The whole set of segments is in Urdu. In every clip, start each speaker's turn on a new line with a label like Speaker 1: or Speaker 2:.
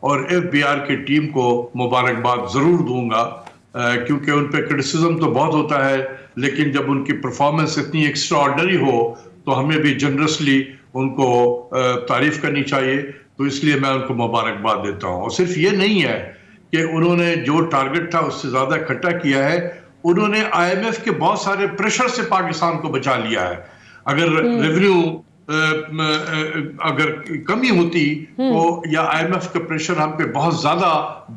Speaker 1: اور FBR کی ٹیم کو مبارکباد ضرور دوں گا، کیونکہ ان پہ کرٹیسزم تو بہت ہوتا ہے، لیکن جب ان کی پرفارمنس اتنی ایکسٹرا آرڈنری ہو تو ہمیں بھی جنرسلی ان کو تعریف کرنی چاہیے، تو اس لیے میں ان کو مبارکباد دیتا ہوں۔ اور صرف یہ نہیں ہے کہ انہوں نے جو ٹارگٹ تھا اس سے زیادہ اکٹھا کیا ہے، انہوں نے IMF کے بہت سارے پریشر سے پاکستان کو بچا لیا ہے۔ اگر ریونیو اگر کمی ہوتی تو یا IMF کا پریشر ہم پہ بہت زیادہ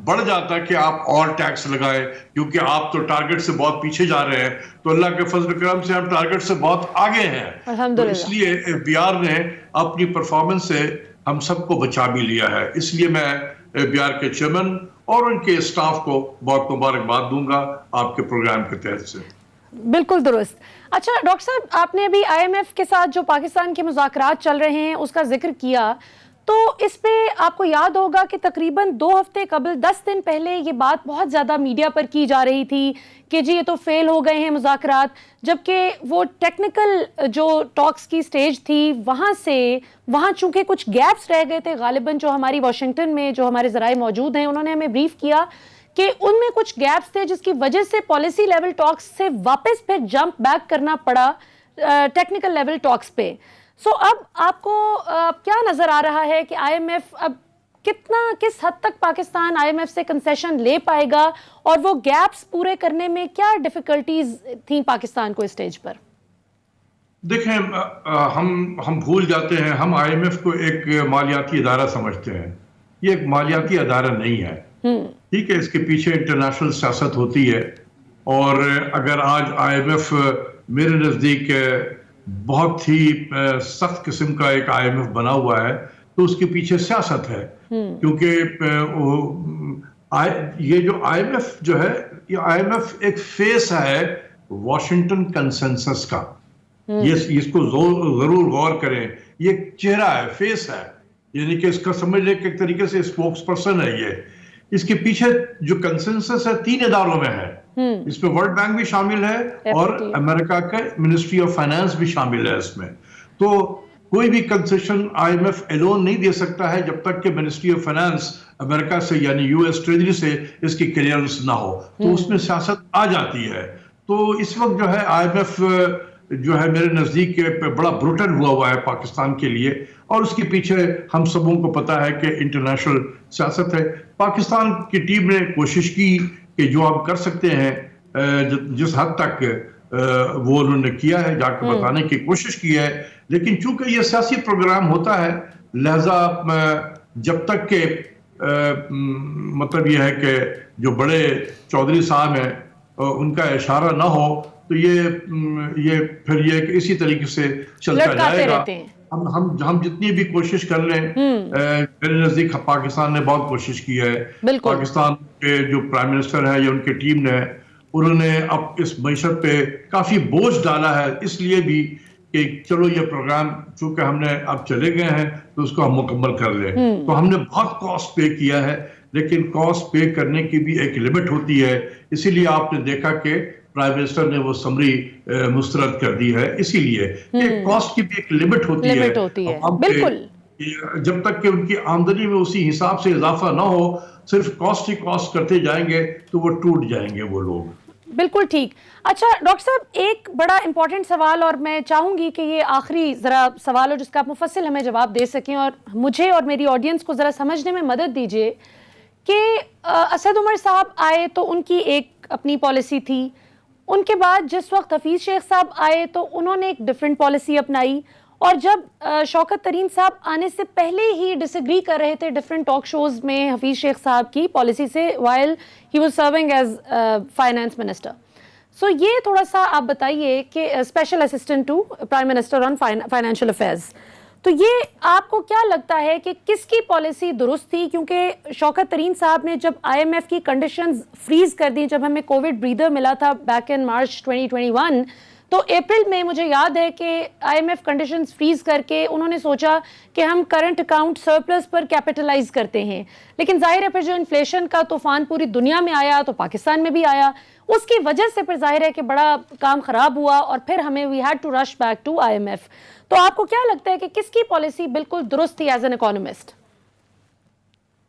Speaker 1: بڑھ جاتا کہ آپ اور ٹیکس لگائیں، کیونکہ آپ تو ٹارگٹ سے بہت پیچھے جا رہے ہیں، تو اللہ کے فضل و کرم سے ہم ٹارگٹ سے بہت آگے ہیں۔ تو اس لیے FBR نے اپنی پرفارمنس سے ہم سب کو بچا بھی لیا ہے۔ اس لیے میں FBR کے چیئرمین اور ان کے اسٹاف کو بہت مبارکباد دوں گا آپ کے پروگرام کے تحت سے۔
Speaker 2: بالکل درست۔ اچھا ڈاکٹر صاحب، آپ نے ابھی IMF کے ساتھ جو پاکستان کے مذاکرات چل رہے ہیں اس کا ذکر کیا، تو اس پہ آپ کو یاد ہوگا کہ تقریباً 2 ہفتے قبل 10 دن پہلے یہ بات بہت زیادہ میڈیا پر کی جا رہی تھی کہ جی یہ تو فیل ہو گئے ہیں مذاکرات، جبکہ وہ ٹیکنیکل جو ٹاکس کی سٹیج تھی وہاں چونکہ کچھ گیپس رہ گئے تھے، غالباً جو ہماری واشنگٹن میں جو ہمارے ذرائع موجود ہیں انہوں نے ہمیں بریف کیا کہ ان میں کچھ گیپس تھے جس کی وجہ سے پالیسی لیول ٹاکس سے واپس پھر جمپ بیک کرنا پڑا ٹیکنیکل لیول ٹاکس پہ۔ سو اب آپ کو کیا نظر آ رہا ہے کہ IMF اب کس حد تک پاکستان IMF سے کنسیشن لے پائے گا، اور وہ گیپس پورے کرنے میں کیا ڈیفیکلٹیز تھیں پاکستان کو اسٹیج پر؟
Speaker 1: دیکھیں، ہم بھول جاتے ہیں، ہم IMF کو ایک مالیاتی ادارہ سمجھتے ہیں، یہ ایک مالیاتی ادارہ نہیں ہے۔ ٹھیک ہے، اس کے پیچھے انٹرنیشنل سیاست ہوتی ہے، اور اگر آج IMF میرے نزدیک بہت ہی سخت قسم کا ایک IMF بنا ہوا ہے تو اس کے پیچھے سیاست ہے، کیونکہ یہ جو IMF جو ہے، یہ IMF ایک فیس ہے واشنگٹن کنسنسس کا، اس کو ضرور غور کریں، یہ ایک چہرہ ہے، فیس ہے، یعنی کہ اس کا سمجھ لیں کہ ایک طریقے سے اسپوکس پرسن ہے یہ۔ اس کے پیچھے جو کنسنسس ہے 3 اداروں میں ہے، اس میں ورلڈ بینک بھی شامل ہے اور امریکہ کا منسٹری آف فائنانس بھی شامل ہے اس میں۔ تو کوئی بھی کنسیشن IMF ایلون نہیں دے سکتا ہے جب تک کہ منسٹری آف فائنانس امریکہ سے یعنی US ٹریجری سے اس کی کلیئرنس نہ ہو، تو اس میں سیاست آ جاتی ہے۔ تو اس وقت جو ہے IMF جو ہے میرے نزدیک بڑا بروٹل ہوا ہے پاکستان کے لیے، اور اس کے پیچھے ہم سبوں کو پتا ہے کہ انٹرنیشنل سیاست ہے۔ پاکستان کی ٹیم نے کوشش کی کہ جو آپ کر سکتے ہیں جس حد تک وہ انہوں نے کیا ہے، جا کے بتانے کی کوشش کی ہے، لیکن چونکہ یہ سیاسی پروگرام ہوتا ہے لہذا جب تک کہ مطلب یہ ہے کہ جو بڑے چودھری صاحب ہیں ان کا اشارہ نہ ہو تو یہ پھر یہ اسی طریقے سے چلتا جائے گا۔ ہم جتنی بھی کوشش کر لیں، میرے نزدیک پاکستان نے بہت کوشش کی ہے۔ پاکستان کے جو پرائم منسٹر ہیں یا ان کی ٹیم نے، انہوں نے اب اس معیشت پہ کافی بوجھ ڈالا ہے، اس لیے بھی کہ چلو یہ پروگرام چونکہ ہم نے اب چلے گئے ہیں تو اس کو ہم مکمل کر لیں۔ تو ہم نے بہت کاسٹ پے کیا ہے، لیکن کاسٹ پے کرنے کی بھی ایک لمٹ ہوتی ہے، اسی لیے آپ نے دیکھا کہ پرائم منسٹر نے وہ سمری مسترد کر دی ہے، اسی لیے کہ کاسٹ کی بھی ایک لمٹ ہوتی ہے۔
Speaker 2: بالکل،
Speaker 1: جب تک کہ ان کی آمدنی میں اسی حساب سے اضافہ نہ ہو، صرف کاسٹ ہی کاسٹ کرتے جائیں گے تو وہ ٹوٹ جائیں گے وہ لوگ۔
Speaker 2: بالکل ٹھیک۔ اچھا ڈاکٹر صاحب، ایک بڑا امپورٹنٹ سوال، اور میں چاہوں گی کہ یہ آخری ذرا سوال ہو جس کا آپ مفصل ہمیں جواب دے سکیں، اور مجھے اور میری آڈینس کو ذرا سمجھنے میں مدد دیجیے کہ اسد عمر صاحب آئے تو ان کی ایک اپنی پالیسی تھی، ان کے بعد جس وقت حفیظ شیخ صاحب آئے تو انہوں نے ایک ڈیفرنٹ پالیسی اپنائی، اور جب شوکت ترین صاحب آنے سے پہلے ہی ڈس ایگری کر رہے تھے ڈیفرنٹ ٹاک شوز میں حفیظ شیخ صاحب کی پالیسی سے while he was serving as finance minister. So یہ تھوڑا سا آپ بتائیے کہ special assistant to prime minister on financial affairs, تو یہ آپ کو کیا لگتا ہے کہ کس کی پالیسی درست تھی؟ کیونکہ شوکت ترین صاحب نے جب IMF کی کنڈیشنز فریز کر دی، جب ہمیں کووڈ بریدر ملا تھا بیک ان مارچ 2021، تو اپریل میں مجھے یاد ہے کہ IMF کنڈیشنز فریز کر کے انہوں نے سوچا کہ ہم کرنٹ اکاؤنٹ سرپلس پر کیپٹلائز کرتے ہیں، لیکن ظاہر ہے پھر جو انفلیشن کا طوفان پوری دنیا میں آیا تو پاکستان میں بھی آیا، اس کی وجہ سے پھر ظاہر ہے کہ بڑا کام خراب ہوا، اور پھر ہمیں we had to rush back to IMF۔ تو آپ کو کیا لگتا ہے کہ کس کی پالیسی بالکل درست تھی as an economist?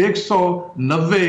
Speaker 1: 190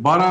Speaker 1: 12,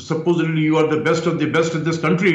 Speaker 1: supposedly you are the best of the best in this country,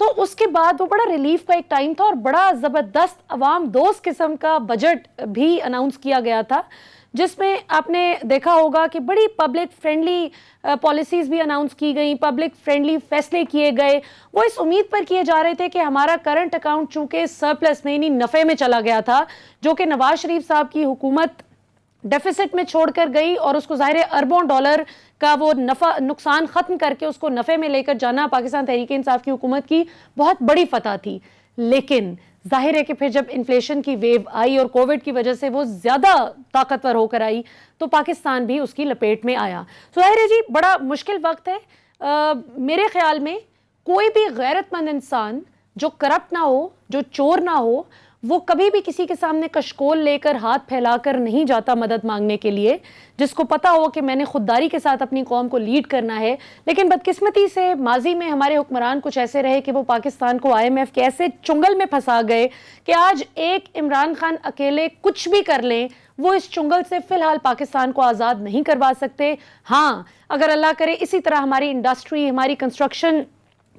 Speaker 2: تو اس کے بعد وہ بڑا ریلیف کا ایک ٹائم تھا اور بڑا زبردست عوام دوست قسم کا بجٹ بھی اناؤنس کیا گیا تھا، جس میں آپ نے دیکھا ہوگا کہ بڑی پبلک فرینڈلی پالیسیز بھی اناؤنس کی گئیں، پبلک فرینڈلی فیصلے کیے گئے. وہ اس امید پر کیے جا رہے تھے کہ ہمارا کرنٹ اکاؤنٹ چونکہ سرپلس میں یعنی نفع میں چلا گیا تھا، جو کہ نواز شریف صاحب کی حکومت ڈیفیسٹ میں چھوڑ کر گئی، اور اس کو ظاہر اربوں ڈالر کا وہ نقصان ختم کر کے اس کو نفع میں لے کر جانا پاکستان تحریک انصاف کی حکومت کی بہت بڑی فتح تھی. لیکن ظاہر ہے کہ پھر جب انفلیشن کی ویو آئی اور کووڈ کی وجہ سے وہ زیادہ طاقتور ہو کر آئی تو پاکستان بھی اس کی لپیٹ میں آیا. ظاہر ہے جی بڑا مشکل وقت ہے. میرے خیال میں کوئی بھی غیرت مند انسان جو کرپٹ نہ ہو، جو چور نہ ہو، وہ کبھی بھی کسی کے سامنے کشکول لے کر ہاتھ پھیلا کر نہیں جاتا مدد مانگنے کے لیے، جس کو پتا ہو کہ میں نے خودداری کے ساتھ اپنی قوم کو لیڈ کرنا ہے. لیکن بدقسمتی سے ماضی میں ہمارے حکمران کچھ ایسے رہے کہ وہ پاکستان کو IMF کے ایسے چنگل میں پھنسا گئے کہ آج ایک عمران خان اکیلے کچھ بھی کر لیں وہ اس چنگل سے فی الحال پاکستان کو آزاد نہیں کروا سکتے. ہاں اگر اللہ کرے اسی طرح ہماری انڈسٹری، ہماری کنسٹرکشن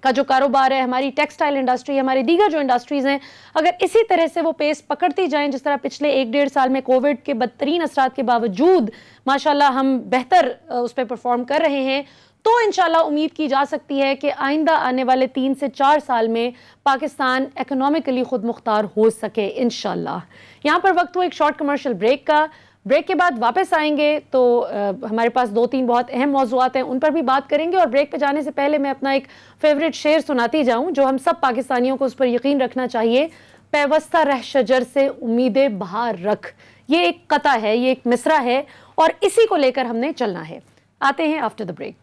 Speaker 2: کا جو کاروبار ہے، ہماری ٹیکسٹائل انڈسٹری، ہماری دیگر جو انڈسٹریز ہیں، اگر اسی طرح سے وہ پیس پکڑتی جائیں جس طرح پچھلے 1-1.5 سال میں کووڈ کے بدترین اثرات کے باوجود ماشاءاللہ ہم بہتر اس پہ پرفارم کر رہے ہیں، تو انشاءاللہ امید کی جا سکتی ہے کہ آئندہ آنے والے 3 سے 4 سال میں پاکستان اکنامکلی خود مختار ہو سکے انشاءاللہ. یہاں پر وقت ہو ایک شارٹ کمرشل بریک کا. بریک کے بعد واپس آئیں گے تو ہمارے پاس 2-3 بہت اہم موضوعات ہیں، ان پر بھی بات کریں گے. اور بریک پہ جانے سے پہلے میں اپنا ایک فیوریٹ شعر سناتی جاؤں جو ہم سب پاکستانیوں کو اس پر یقین رکھنا چاہیے. پیوستہ رہ شجر سے امید بہار رکھ، یہ ایک قطع ہے، یہ ایک مصرع ہے اور اسی کو لے کر ہم نے چلنا ہے. آتے ہیں after the break.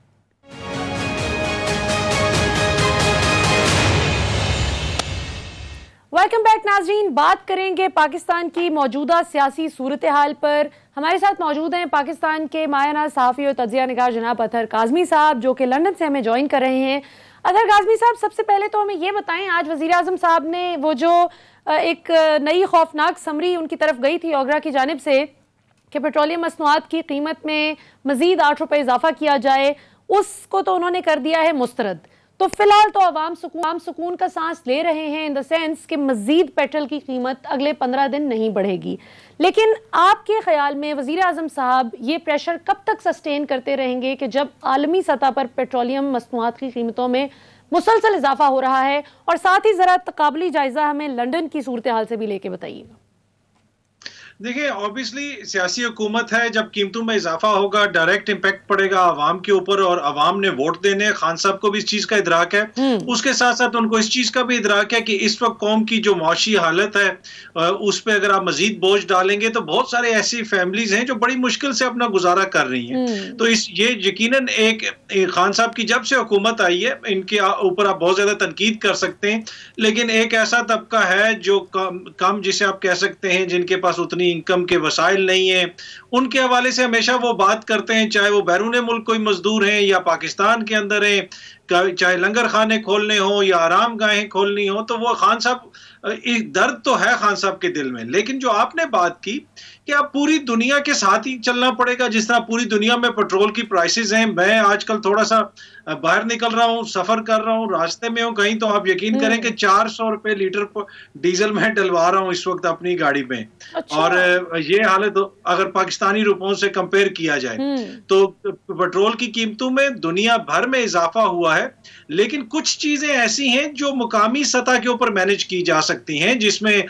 Speaker 2: Welcome back ناظرین. بات کریں گے پاکستان کی موجودہ سیاسی صورتحال پر. ہمارے ساتھ موجود ہیں پاکستان کے مایہ ناز صحافی اور تجزیہ نگار جناب اطہر کاظمی صاحب، جو کہ لندن سے ہمیں جوائن کر رہے ہیں. اطہر کاظمی صاحب، سب سے پہلے تو ہمیں یہ بتائیں، آج وزیر اعظم صاحب نے وہ جو ایک نئی خوفناک سمری ان کی طرف گئی تھی اوگرا کی جانب سے کہ پیٹرولیم مصنوعات کی قیمت میں مزید 8 روپے اضافہ کیا جائے، اس کو تو انہوں نے کر دیا ہے مسترد. تو فی الحال تو عوام سکون کا سانس لے رہے ہیں ان دا سینس کہ مزید پیٹرول کی قیمت اگلے 15 دن نہیں بڑھے گی. لیکن آپ کے خیال میں وزیر اعظم صاحب یہ پریشر کب تک سسٹین کرتے رہیں گے کہ جب عالمی سطح پر پیٹرولیم مصنوعات کی قیمتوں میں مسلسل اضافہ ہو رہا ہے؟ اور ساتھ ہی ذرا تقابلی جائزہ ہمیں لندن کی صورتحال سے بھی لے کے بتائیے گا.
Speaker 3: دیکھیں اوبیسلی سیاسی حکومت ہے، جب قیمتوں میں اضافہ ہوگا ڈائریکٹ امپیکٹ پڑے گا عوام کے اوپر، اور عوام نے ووٹ دینے. خان صاحب کو بھی اس چیز کا ادراک ہے، اس کے ساتھ ساتھ ان کو اس چیز کا بھی ادراک ہے کہ اس وقت قوم کی جو معاشی حالت ہے اس پہ اگر آپ مزید بوجھ ڈالیں گے تو بہت سارے ایسی فیملیز ہیں جو بڑی مشکل سے اپنا گزارا کر رہی ہیں. تو یہ یقیناً ایک خان صاحب کی جب سے حکومت آئی ہے ان کے اوپر آپ بہت زیادہ تنقید کر سکتے ہیں، لیکن ایک ایسا طبقہ ہے جو کم جسے آپ کہہ سکتے ہیں جن کے پاس اتنی انکم کے وسائل نہیں ہیں، ان کے حوالے سے ہمیشہ وہ بات کرتے ہیں، چاہے وہ بیرون ملک کوئی مزدور ہیں یا پاکستان کے اندر ہیں، چاہے لنگر خانے کھولنے ہوں یا آرام گاہیں کھولنی ہوں. تو وہ خان صاحب درد تو ہے خان صاحب کے دل میں. لیکن جو آپ نے بات کی کہ اب پوری دنیا کے ساتھ ہی چلنا پڑے گا، جس طرح پوری دنیا میں پیٹرول کی پرائسز ہیں. میں آج کل تھوڑا سا باہر نکل رہا ہوں، سفر کر رہا ہوں، راستے میں ہوں کہیں، تو آپ یقین کریں کہ 400 روپے لیٹر ڈیزل میں ڈلوا رہا ہوں اس وقت اپنی گاڑی میں. اور یہ حالت اگر پاکستانی روپوں سے کمپیئر کیا جائے تو پیٹرول کی قیمتوں میں دنیا بھر میں اضافہ ہوا ہے. لیکن کچھ چیزیں ایسی ہیں جو مقامی سطح کے اوپر مینج کی جا سکتی ہیں، جس میں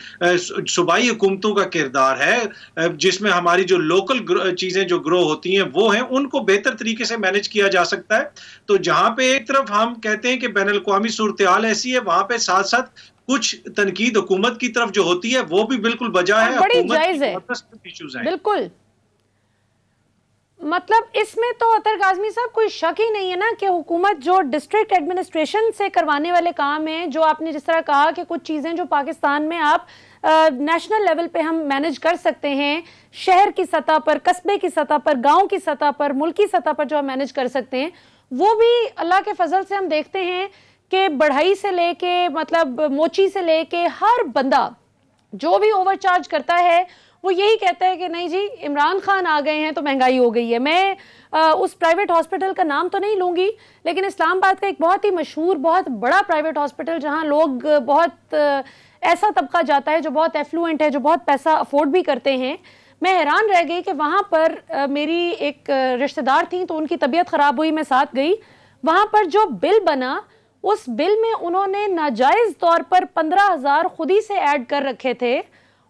Speaker 3: صوبائی حکومتوں کا کردار ہے، جس میں ہماری جو لوکل چیزیں جو گرو ہوتی ہیں وہ ہیں، ان کو بہتر طریقے سے مینج کیا جا سکتا ہے. تو جہاں پہ ایک طرف ہم کہتے ہیں کہ بین الاقوامی صورتحال ایسی ہے، وہاں پہ ساتھ ساتھ کچھ تنقید حکومت کی طرف جو ہوتی ہے وہ بھی بالکل بجا ہے،
Speaker 2: بڑی جائز ہے. بالکل، مطلب اس میں تو اطہر کاظمی صاحب کوئی شک ہی نہیں ہے نا کہ حکومت جو ڈسٹرکٹ ایڈمنسٹریشن سے کروانے والے کام ہیں، جو آپ نے جس طرح کہا کہ کچھ چیزیں جو پاکستان میں آپ نیشنل لیول پہ ہم مینج کر سکتے ہیں، شہر کی سطح پر، قصبے کی سطح پر، گاؤں کی سطح پر، ملکی سطح پر جو ہم مینج کر سکتے ہیں، وہ بھی اللہ کے فضل سے ہم دیکھتے ہیں کہ بڑھائی سے لے کے مطلب موچی سے لے کے ہر بندہ جو بھی اوور چارج کرتا ہے وہ یہی کہتا ہے کہ نہیں جی عمران خان آ گئے ہیں تو مہنگائی ہو گئی ہے. میں اس پرائیویٹ ہاسپٹل کا نام تو نہیں لوں گی, لیکن اسلام آباد کا ایک بہت ہی مشہور بہت بڑا پرائیویٹ ہاسپٹل جہاں لوگ بہت ایسا طبقہ جاتا ہے جو بہت ایفلوئنٹ ہے, جو بہت پیسہ افورڈ بھی کرتے ہیں, میں حیران رہ گئی کہ وہاں پر میری ایک رشتہ دار تھیں تو ان کی طبیعت خراب ہوئی, میں ساتھ گئی. وہاں پر جو بل بنا اس بل میں انہوں نے ناجائز طور پر 15,000 خود ہی سے ایڈ کر رکھے تھے,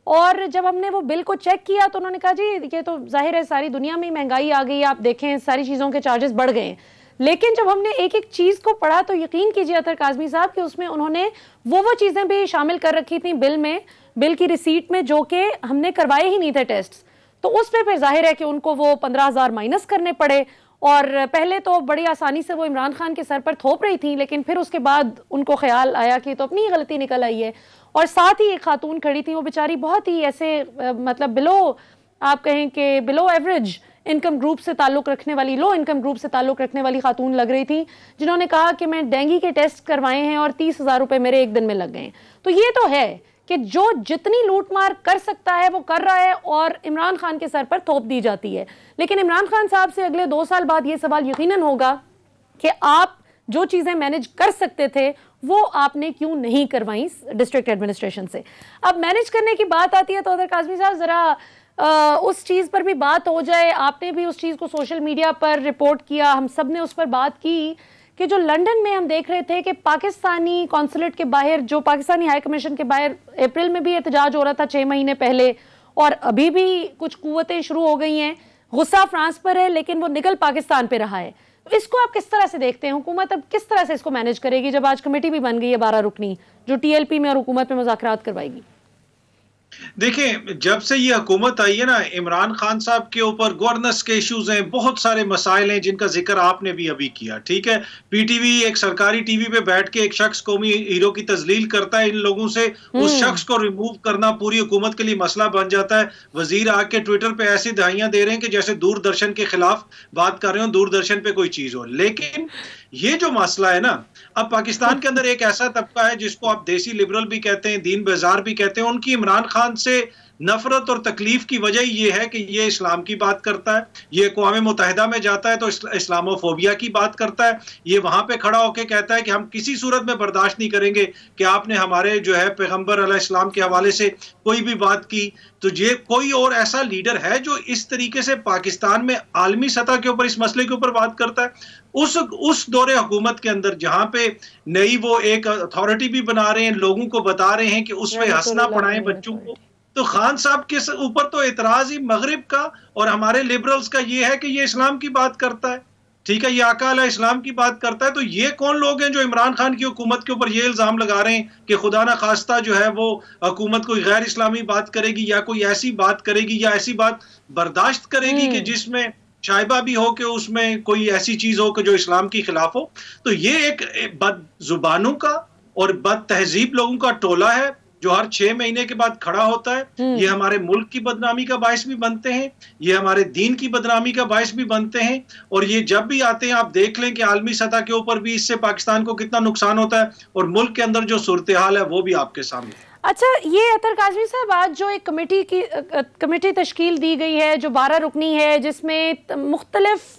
Speaker 2: اور جب ہم نے وہ بل کو چیک کیا تو انہوں نے کہا جی یہ تو ظاہر ہے ساری دنیا میں مہنگائی آ گئی, آپ دیکھیں ساری چیزوں کے چارجز بڑھ گئے ہیں. لیکن جب ہم نے ایک ایک چیز کو پڑھا تو یقین کیجیے اطہر کاظمی صاحب کہ اس میں انہوں نے وہ چیزیں بھی شامل کر رکھی تھیں بل میں, بل کی ریسیٹ میں, جو کہ ہم نے کروائے ہی نہیں تھے ٹیسٹ. تو اس پہ پھر ظاہر ہے کہ ان کو وہ 15,000 مائنس کرنے پڑے, اور پہلے تو بڑی آسانی سے وہ عمران خان کے سر پر تھوپ رہی تھیں, لیکن پھر اس کے بعد ان کو خیال آیا کہ تو اپنی ہی غلطی نکل آئی ہے. اور ساتھ ہی ایک خاتون کھڑی تھی, وہ بیچاری بہت ہی ایسے مطلب بلو, آپ کہیں کہ بلو ایوریج انکم گروپ سے تعلق رکھنے والی, لو انکم گروپ سے تعلق رکھنے والی خاتون لگ رہی تھی, جنہوں نے کہا کہ میں ڈینگی کے ٹیسٹ کروائے ہیں اور 30,000 روپے میرے ایک دن میں لگ گئے ہیں. تو یہ تو ہے کہ جو جتنی لوٹ مار کر سکتا ہے وہ کر رہا ہے اور عمران خان کے سر پر تھوپ دی جاتی ہے. لیکن عمران خان صاحب سے اگلے 2 سال بعد یہ سوال یقیناً ہوگا کہ آپ جو چیزیں مینج کر سکتے تھے وہ آپ نے کیوں نہیں کروائیں ڈسٹرکٹ ایڈمنسٹریشن سے. اب مینج کرنے کی بات آتی ہے تو اطہر کاظمی صاحب ذرا اس چیز پر بھی بات ہو جائے. آپ نے بھی اس چیز کو سوشل میڈیا پر رپورٹ کیا, ہم سب نے اس پر بات کی کہ جو لنڈن میں ہم دیکھ رہے تھے کہ پاکستانی کونسلیٹ کے باہر, جو پاکستانی ہائی کمیشن کے باہر اپریل میں بھی احتجاج ہو رہا تھا 6 مہینے پہلے, اور ابھی بھی کچھ قوتیں شروع ہو گئی ہیں. غصہ فرانس پر ہے لیکن وہ نکل پاکستان پہ رہا ہے. اس کو آپ کس طرح سے دیکھتے ہیں؟ حکومت اب کس طرح سے اس کو مینج کرے گی جب آج کمیٹی بھی بن گئی ہے 12 رکنی جو ٹی ایل پی میں اور حکومت میں مذاکرات کروائے گی؟
Speaker 3: دیکھیں, جب سے یہ حکومت آئی ہے نا, عمران خان صاحب کے اوپر گورننس کے ایشوز ہیں, بہت سارے مسائل ہیں جن کا ذکر آپ نے بھی ابھی کیا. ٹھیک ہے, پی ٹی وی ایک سرکاری ٹی وی پہ بیٹھ کے ایک شخص قومی ہیرو کی تذلیل کرتا ہے ان لوگوں سے, اس شخص کو ریموو کرنا پوری حکومت کے لیے مسئلہ بن جاتا ہے. وزیر آ کے ٹویٹر پہ ایسی دہائیاں دے رہے ہیں کہ جیسے دوردرشن کے خلاف بات کر رہے ہوں, دوردرشن پہ کوئی چیز ہو. لیکن یہ جو مسئلہ ہے نا, اب پاکستان کے اندر ایک ایسا طبقہ ہے جس کو آپ دیسی لبرل بھی کہتے ہیں, دین بیزار بھی کہتے ہیں, ان کی عمران خان سے نفرت اور تکلیف کی وجہ یہ ہے کہ یہ اسلام کی بات کرتا ہے, یہ اقوام متحدہ میں جاتا ہے تو اسلامو فوبیا کی بات کرتا ہے, یہ وہاں پہ کھڑا ہو کے کہتا ہے کہ ہم کسی صورت میں برداشت نہیں کریں گے کہ آپ نے ہمارے جو ہے پیغمبر علیہ السلام کے حوالے سے کوئی بھی بات کی. تو یہ کوئی اور ایسا لیڈر ہے جو اس طریقے سے پاکستان میں عالمی سطح کے اوپر اس مسئلے کے اوپر بات کرتا ہے؟ اس دور حکومت کے اندر جہاں پہ نئی وہ ایک اتھارٹی بھی بنا رہے ہیں, لوگوں کو بتا رہے ہیں کہ اس پہ ہنسنا پڑھائیں بچوں کو, تو خان صاحب کے اوپر تو اعتراض ہی مغرب کا اور ہمارے لبرلز کا یہ ہے کہ یہ اسلام کی بات کرتا ہے. ٹھیک ہے, یہ آقا علیہ اسلام کی بات کرتا ہے. تو یہ کون لوگ ہیں جو عمران خان کی حکومت کے اوپر یہ الزام لگا رہے ہیں کہ خدا نہ خواستہ جو ہے وہ حکومت کوئی غیر اسلامی بات کرے گی یا کوئی ایسی بات کرے گی یا ایسی بات برداشت کرے گی کہ جس میں شائبہ بھی ہو کہ اس میں کوئی ایسی چیز ہو کہ جو اسلام کی خلاف ہو. تو یہ ایک بد زبانوں کا اور بد تہذیب لوگوں کا ٹولہ ہے جو ہر 6 مہینے کے بعد کھڑا ہوتا ہے. یہ ہمارے ملک کی بدنامی کا باعث بھی بنتے ہیں, یہ ہمارے دین کی بدنامی کا باعث بھی بنتے ہیں, اور یہ جب بھی آتے ہیں آپ دیکھ لیں کہ عالمی سطح کے اوپر بھی اس سے پاکستان کو کتنا نقصان ہوتا ہے, اور ملک کے اندر جو صورتحال ہے وہ بھی آپ کے سامنے.
Speaker 2: اچھا, یہ اطہر کاظمی صاحب آج جو ایک کمیٹی تشکیل دی گئی ہے جو 12 رکنی ہے, جس میں مختلف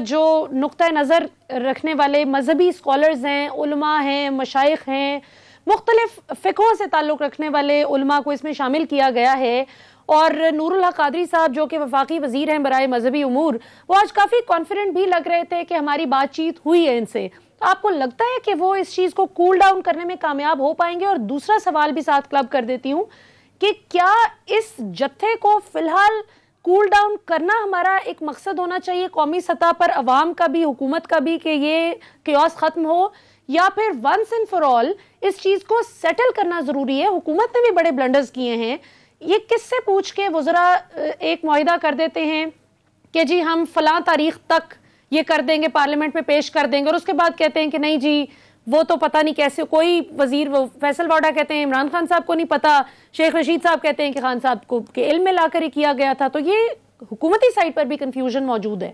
Speaker 2: جو نقطہ نظر رکھنے والے مذہبی اسکالرز ہیں, علماء ہیں, مشائخ ہیں, مختلف فقہوں سے تعلق رکھنے والے علماء کو اس میں شامل کیا گیا ہے, اور نور الحق قادری صاحب جو کہ وفاقی وزیر ہیں برائے مذہبی امور, وہ آج کافی کانفیڈنٹ بھی لگ رہے تھے کہ ہماری بات چیت ہوئی ہے ان سے. تو آپ کو لگتا ہے کہ وہ اس چیز کو کول ڈاؤن کرنے میں کامیاب ہو پائیں گے؟ اور دوسرا سوال بھی ساتھ کلب کر دیتی ہوں کہ کیا اس جتھے کو فی الحال کول ڈاؤن کرنا ہمارا ایک مقصد ہونا چاہیے قومی سطح پر, عوام کا بھی حکومت کا بھی, کہ یہ کیوس ختم ہو, یا پھر ونس اینڈ فار آل اس چیز کو سیٹل کرنا ضروری ہے؟ حکومت نے بھی بڑے بلنڈرز کیے ہیں, یہ کس سے پوچھ کے وزراء ایک معاہدہ کر دیتے ہیں کہ جی ہم فلاں تاریخ تک یہ کر دیں گے, پارلیمنٹ میں پیش کر دیں گے, اور اس کے بعد کہتے ہیں کہ نہیں جی وہ تو پتہ نہیں کیسے, کوئی وزیر فیصل واڈا کہتے ہیں عمران خان صاحب کو نہیں پتا, شیخ رشید صاحب کہتے ہیں کہ خان صاحب کو کے علم میں لا کر ہی کیا گیا تھا. تو یہ حکومتی سائٹ پر بھی کنفیوژن موجود ہے.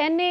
Speaker 2: NA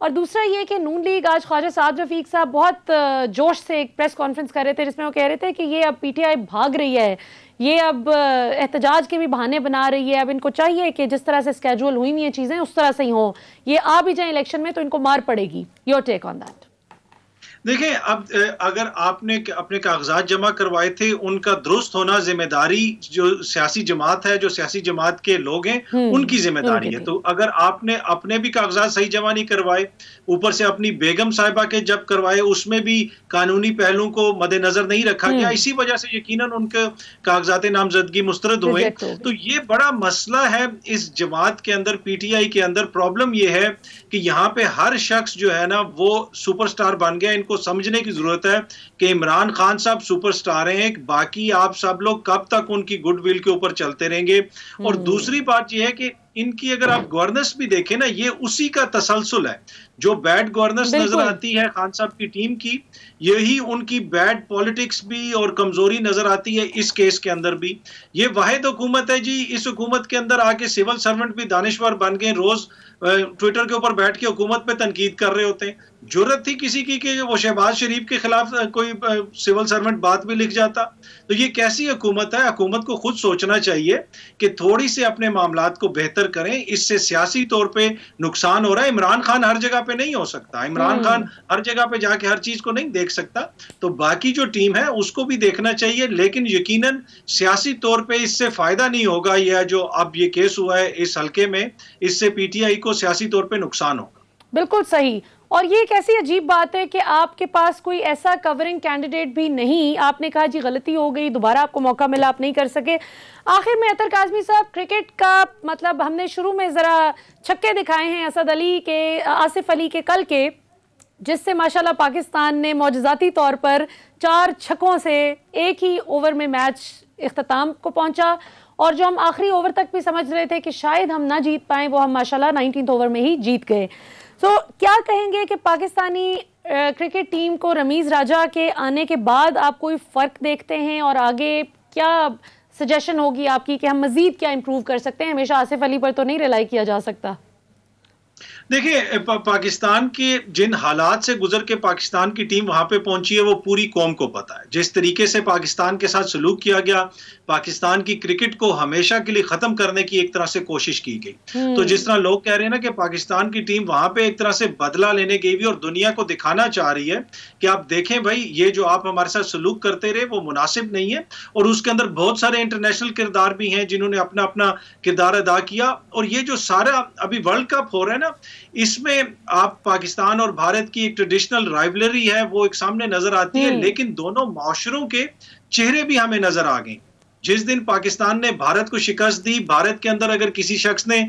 Speaker 2: اور دوسرا یہ کہ نون لیگ آج خواجہ سعد رفیق صاحب بہت جوش سے ایک پریس کانفرنس کر رہے تھے جس میں وہ کہہ رہے تھے کہ یہ اب پی ٹی آئی بھاگ رہی ہے, یہ اب احتجاج کے بھی بہانے بنا رہی ہے, اب ان کو چاہیے کہ جس طرح سے اسکیجول ہوئی ہیں چیزیں اس طرح سے ہی ہوں, یہ آ بھی جائیں الیکشن میں تو ان کو مار پڑے گی. Your take on that.
Speaker 3: دیکھیں اب اگر آپ نے اپنے کاغذات جمع کروائے تھے, ان کا درست ہونا ذمہ داری جو سیاسی جماعت ہے, جو سیاسی جماعت کے لوگ ہیں ان کی ذمہ داری ہے. تو اگر آپ نے اپنے بھی کاغذات صحیح جمع نہیں کروائے, اوپر سے اپنی بیگم صاحبہ کے جب کروائے اس میں بھی قانونی پہلوؤں کو مد نظر نہیں رکھا گیا, اسی وجہ سے یقیناً ان کے کاغذات نامزدگی مسترد ہوئے. تو یہ بڑا مسئلہ ہے اس جماعت کے اندر, پی ٹی آئی کے اندر. پرابلم یہ ہے کہ یہاں پہ ہر شخص جو ہے نا وہ سپر سٹار بن گیا. ان کو سمجھنے کی ضرورت ہے کہ عمران خان صاحب سپر سٹار ہیں, باقی آپ سب لوگ کب تک ان کی گڈ ول کے اوپر چلتے رہیں گے. اور دوسری بات یہ ہے کہ ان کی اگر آپ گورننس بھی دیکھیں نا, یہ اسی کا تسلسل ہے. جو بیڈ گورننس نظر آتی ہے خان صاحب کی ٹیم کی, یہی ان کی بیڈ پالیٹکس بھی اور کمزوری نظر آتی ہے اس کیس کے اندر بھی. یہ واحد حکومت ہے جی, اس حکومت کے اندر آ کے سول سرونٹ بھی دانشور بن گئے, روز ٹویٹر کے اوپر بیٹھ کے حکومت پہ تنقید کر رہے ہوتے ہیں. ضرورت تھی کسی کی کہ وہ شہباز شریف کے خلاف کوئی سول سرونٹ بات بھی لکھ جاتا. تو یہ کیسی حکومت ہے؟ حکومت کو خود سوچنا چاہیے کہ تھوڑی سے اپنے معاملات کو بہتر کریں. اس سے سیاسی طور پہ نقصان ہو رہا ہے. عمران خان ہر جگہ پہ نہیں ہو سکتا, عمران خان ہر جگہ پہ جا کے ہر چیز کو نہیں دیکھ سکتا. تو باقی جو ٹیم ہے اس کو بھی دیکھنا چاہیے, لیکن یقیناً سیاسی طور پہ اس سے فائدہ نہیں ہوگا. یہ جو اب یہ کیس ہوا ہے اس حلقے میں, اس سے پی ٹی آئی کو سیاسی طور پہ نقصان ہوگا.
Speaker 2: بالکل صحیح. اور یہ ایک ایسی عجیب بات ہے کہ آپ کے پاس کوئی ایسا کورنگ کینڈیڈیٹ بھی نہیں. آپ نے کہا جی غلطی ہو گئی, دوبارہ آپ کو موقع ملا, آپ نہیں کر سکے. آخر میں اطہر کاظمی صاحب, کرکٹ کا مطلب ہم نے شروع میں ذرا چھکے دکھائے ہیں اسد علی کے, آصف علی کے کل کے, جس سے ماشاءاللہ پاکستان نے معجزاتی طور پر 4 چھکوں سے ایک ہی اوور میں میچ اختتام کو پہنچا. اور جو ہم آخری اوور تک بھی سمجھ رہے تھے کہ شاید ہم نہ جیت پائیں, وہ ہم ماشاءاللہ 19 اوور میں ہی جیت گئے. تو کیا کہیں گے کہ پاکستانی کرکٹ ٹیم کو رمیز راجہ کے آنے کے بعد آپ کوئی فرق دیکھتے ہیں, اور آگے کیا سجیشن ہوگی آپ کی کہ ہم مزید کیا امپروو کر سکتے ہیں؟ ہمیشہ آصف علی پر تو نہیں ریلائی کیا جا سکتا.
Speaker 3: دیکھیں پاکستان کے جن حالات سے گزر کے پاکستان کی ٹیم وہاں پہ پہنچی ہے وہ پوری قوم کو پتا ہے. جس طریقے سے پاکستان کے ساتھ سلوک کیا گیا, پاکستان کی کرکٹ کو ہمیشہ کے لیے ختم کرنے کی ایک طرح سے کوشش کی گئی. تو جس طرح لوگ کہہ رہے ہیں نا کہ پاکستان کی ٹیم وہاں پہ ایک طرح سے بدلہ لینے گئی ہوئی اور دنیا کو دکھانا چاہ رہی ہے کہ آپ دیکھیں بھائی, یہ جو آپ ہمارے ساتھ سلوک کرتے رہے وہ مناسب نہیں ہے. اور اس کے اندر بہت سارے انٹرنیشنل کردار بھی ہیں جنہوں نے اپنا اپنا کردار ادا کیا. اور یہ جو سارا ابھی ورلڈ کپ ہو رہا ہے نا, اس میں آپ پاکستان اور بھارت کی ایک ٹریڈیشنل رائیولری ہے وہ ایک سامنے نظر آتی ہے, لیکن دونوں معاشروں کے چہرے بھی ہمیں نظر آ گئے. جس دن پاکستان نے بھارت کو شکست دی, بھارت کے اندر اگر کسی شخص نے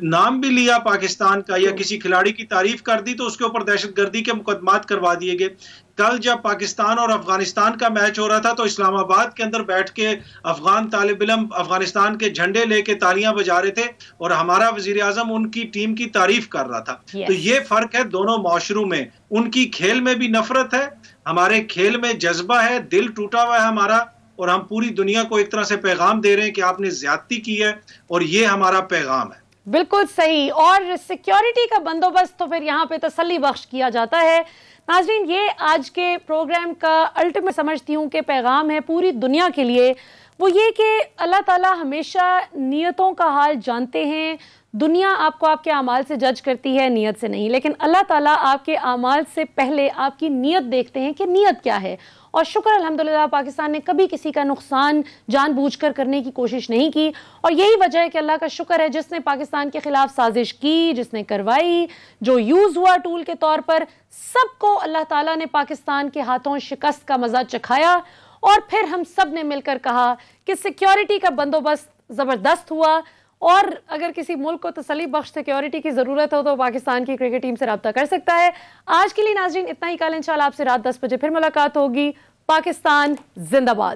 Speaker 3: نام بھی لیا پاکستان کا یا کسی کھلاڑی کی تعریف کر دی تو اس کے اوپر دہشت گردی کے مقدمات کروا دیے گئے. کل جب پاکستان اور افغانستان کا میچ ہو رہا تھا تو اسلام آباد کے اندر بیٹھ کے افغان طالب علم افغانستان کے جھنڈے لے کے تالیاں بجا رہے تھے اور ہمارا وزیر اعظم ان کی ٹیم کی تعریف کر رہا تھا. تو یہ فرق ہے دونوں معاشروں میں. ان کی کھیل میں بھی نفرت ہے, ہمارے کھیل میں جذبہ ہے, دل ٹوٹا ہوا ہے ہمارا, اور ہم پوری دنیا کو ایک طرح سے پیغام دے رہے ہیں کہ آپ نے زیادتی کی ہے اور یہ ہمارا پیغام ہے.
Speaker 2: بالکل صحیح. اور سیکیورٹی کا بندوبست تو پھر یہاں پہ تسلی بخش کیا جاتا ہے. ناظرین, یہ آج کے پروگرام کا الٹیمیٹ سمجھتی ہوں کہ پیغام ہے پوری دنیا کے لیے, وہ یہ کہ اللہ تعالیٰ ہمیشہ نیتوں کا حال جانتے ہیں. دنیا آپ کو آپ کے اعمال سے جج کرتی ہے, نیت سے نہیں, لیکن اللہ تعالیٰ آپ کے اعمال سے پہلے آپ کی نیت دیکھتے ہیں کہ نیت کیا ہے. اور شکر الحمدللہ پاکستان نے کبھی کسی کا نقصان جان بوجھ کر کرنے کی کوشش نہیں کی, اور یہی وجہ ہے کہ اللہ کا شکر ہے جس نے پاکستان کے خلاف سازش کی, جس نے کروائی, جو یوز ہوا ٹول کے طور پر, سب کو اللہ تعالیٰ نے پاکستان کے ہاتھوں شکست کا مزہ چکھایا. اور پھر ہم سب نے مل کر کہا کہ سیکیورٹی کا بندوبست زبردست ہوا, اور اگر کسی ملک کو تسلی بخش سیکیورٹی کی ضرورت ہو تو پاکستان کی کرکٹ ٹیم سے رابطہ کر سکتا ہے. آج کے لیے ناظرین اتنا ہی. کل انشاءاللہ آپ سے رات 10 بجے پھر ملاقات ہوگی. پاکستان زندہ باد.